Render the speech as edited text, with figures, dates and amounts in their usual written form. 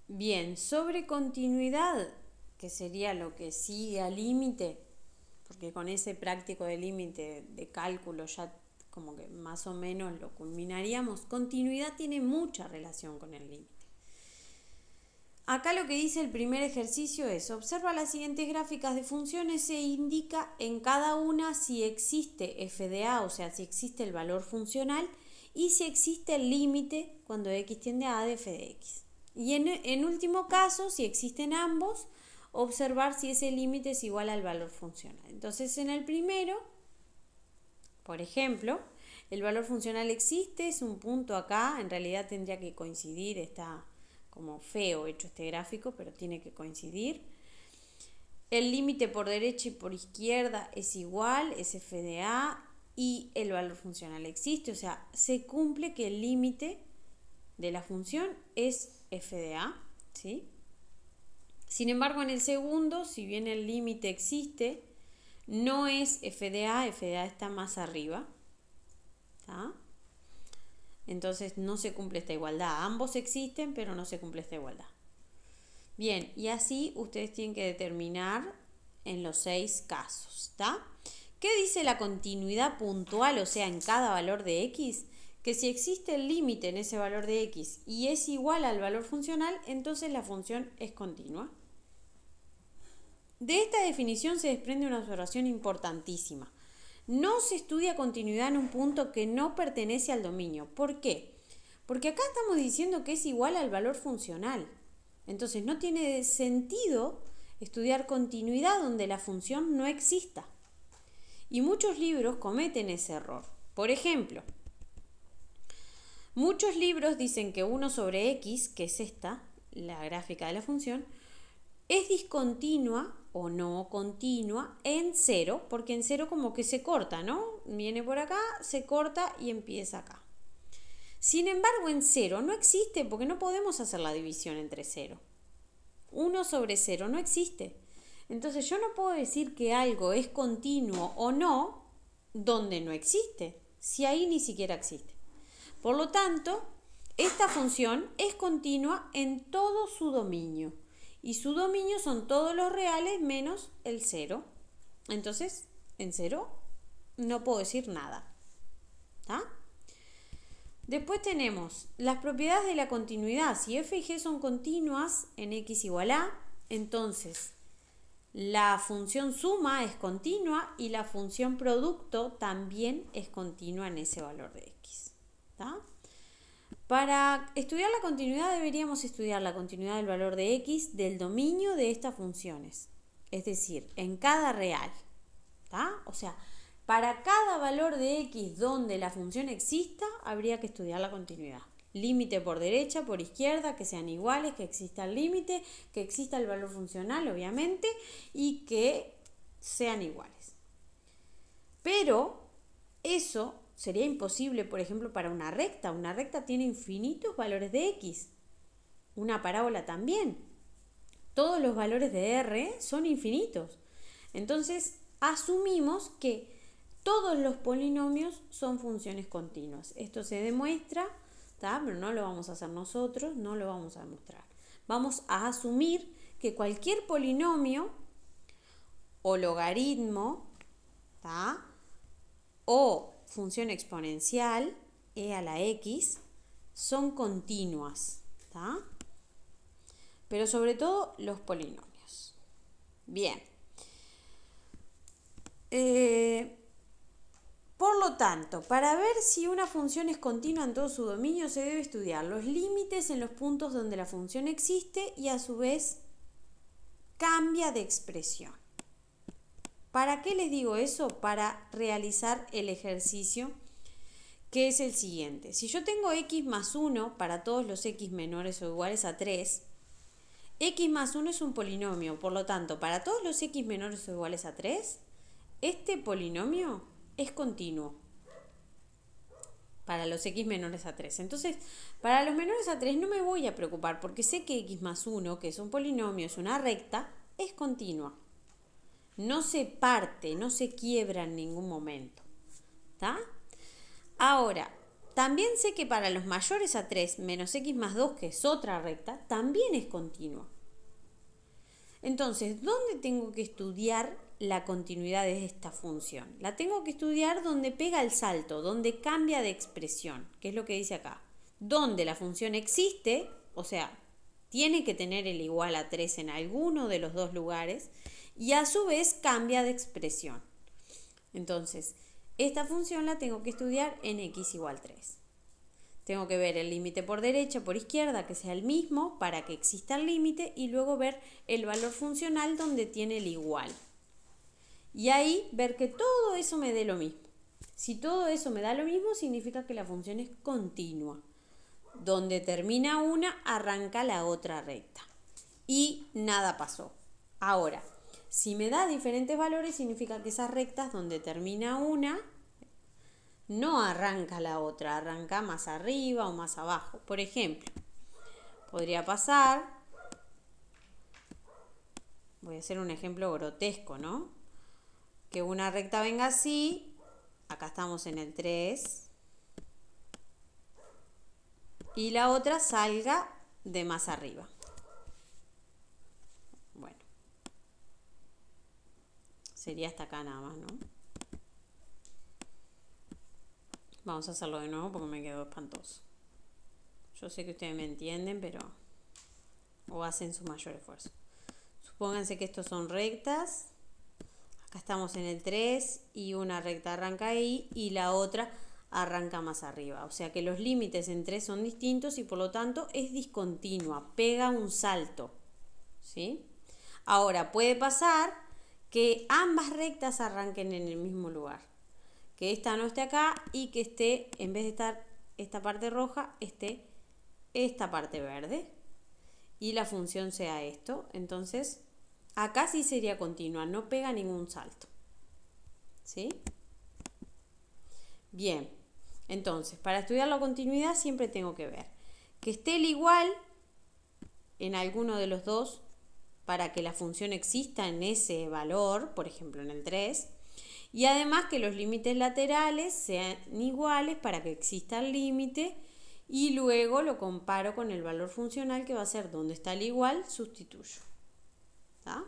Bien, sobre continuidad, que sería lo que sigue al límite, porque con ese práctico de límite de cálculo ya como que más o menos lo culminaríamos. Continuidad tiene mucha relación con el límite. Acá lo que dice el primer ejercicio es: observa las siguientes gráficas de funciones e indica en cada una si existe f de a, o sea, si existe el valor funcional, y si existe el límite cuando x tiende a de f de x. Y en último caso, si existen ambos, observar si ese límite es igual al valor funcional. Entonces, en el primero, por ejemplo, el valor funcional existe, es un punto acá, en realidad tendría que coincidir, está como feo hecho este gráfico, pero tiene que coincidir. El límite por derecha y por izquierda es igual, es f de a, y el valor funcional existe, o sea, se cumple que el límite de la función es f de a, ¿sí? Sin embargo, en el segundo, si bien el límite existe, no es f de a está más arriba, ¿tá? Entonces no se cumple esta igualdad. Ambos existen, pero no se cumple esta igualdad. Bien, y así ustedes tienen que determinar en los 6 casos, ¿tá? ¿Qué dice la continuidad puntual, o sea, en cada valor de x? Que si existe el límite en ese valor de x y es igual al valor funcional, entonces la función es continua. De esta definición se desprende una observación importantísima. No se estudia continuidad en un punto que no pertenece al dominio. ¿Por qué? Porque acá estamos diciendo que es igual al valor funcional. Entonces no tiene sentido estudiar continuidad donde la función no exista. Y muchos libros cometen ese error. Por ejemplo, muchos libros dicen que 1 sobre x, que es esta, la gráfica de la función, es discontinua o no continua en 0, porque en 0 como que se corta, ¿no? Viene por acá, se corta y empieza acá. Sin embargo, en 0 no existe, porque no podemos hacer la división entre 0. 1 sobre 0 no existe. Entonces yo no puedo decir que algo es continuo o no donde no existe, si ahí ni siquiera existe. Por lo tanto, esta función es continua en todo su dominio. Y su dominio son todos los reales menos el 0. Entonces, en 0 no puedo decir nada. ¿Tá? Después tenemos las propiedades de la continuidad. Si f y g son continuas en x igual a, entonces la función suma es continua y la función producto también es continua en ese valor de x. ¿Tá? Para estudiar la continuidad deberíamos estudiar la continuidad del valor de x del dominio de estas funciones, es decir, en cada real, ¿tá? O sea, para cada valor de x donde la función exista, habría que estudiar la continuidad. Límite por derecha, por izquierda, que sean iguales, que exista el límite, que exista el valor funcional, obviamente, y que sean iguales. Pero eso sería imposible, por ejemplo, para una recta. Una recta tiene infinitos valores de x. Una parábola también. Todos los valores de r son infinitos. Entonces, asumimos que todos los polinomios son funciones continuas. Esto se demuestra, ¿tá? Pero no lo vamos a hacer nosotros, no lo vamos a demostrar. Vamos a asumir que cualquier polinomio o logaritmo, ¿tá? O función exponencial, e a la x, son continuas, ¿tá? Pero sobre todo los polinomios. Bien. Por lo tanto, para ver si una función es continua en todo su dominio, se debe estudiar los límites en los puntos donde la función existe y a su vez cambia de expresión. ¿Para qué les digo eso? Para realizar el ejercicio, que es el siguiente. Si yo tengo x más 1 para todos los x menores o iguales a 3, x más 1 es un polinomio. Por lo tanto, para todos los x menores o iguales a 3, este polinomio es continuo. Para los x menores a 3. Entonces, para los menores a 3 no me voy a preocupar porque sé que x más 1, que es un polinomio, es una recta, es continua. No se parte, no se quiebra en ningún momento. ¿Tá? Ahora, también sé que para los mayores a 3 menos x más 2, que es otra recta, también es continua. Entonces, ¿dónde tengo que estudiar la continuidad de esta función? La tengo que estudiar donde pega el salto, donde cambia de expresión, que es lo que dice acá. Donde la función existe, o sea, tiene que tener el igual a 3 en alguno de los dos lugares y a su vez cambia de expresión. Entonces, esta función la tengo que estudiar en x igual 3. Tengo que ver el límite por derecha, por izquierda, que sea el mismo para que exista el límite y luego ver el valor funcional donde tiene el igual. Y ahí ver que todo eso me dé lo mismo. Si todo eso me da lo mismo, significa que la función es continua. Donde termina una, arranca la otra recta. Y nada pasó. Ahora, si me da diferentes valores, significa que esas rectas donde termina una, no arranca la otra, arranca más arriba o más abajo. Por ejemplo, podría pasar, voy a hacer un ejemplo grotesco, ¿no? Que una recta venga así, acá estamos en el 3, y la otra salga de más arriba. Bueno, sería hasta acá nada más, ¿no? Vamos a hacerlo de nuevo porque me quedó espantoso. Yo sé que ustedes me entienden, pero o hacen su mayor esfuerzo. Supónganse que estos son rectas. Acá estamos en el 3 y una recta arranca ahí y la otra arranca más arriba. O sea que los límites en 3 son distintos y por lo tanto es discontinua, pega un salto. ¿Sí? Ahora, puede pasar que ambas rectas arranquen en el mismo lugar. Que esta no esté acá y que esté, en vez de estar esta parte roja, esté esta parte verde. Y la función sea esto. Entonces, acá sí sería continua, no pega ningún salto. ¿Sí? Bien, entonces, para estudiar la continuidad siempre tengo que ver que esté el igual en alguno de los dos para que la función exista en ese valor, por ejemplo en el 3, y además que los límites laterales sean iguales para que exista el límite y luego lo comparo con el valor funcional que va a ser donde está el igual, sustituyo. ¿Está?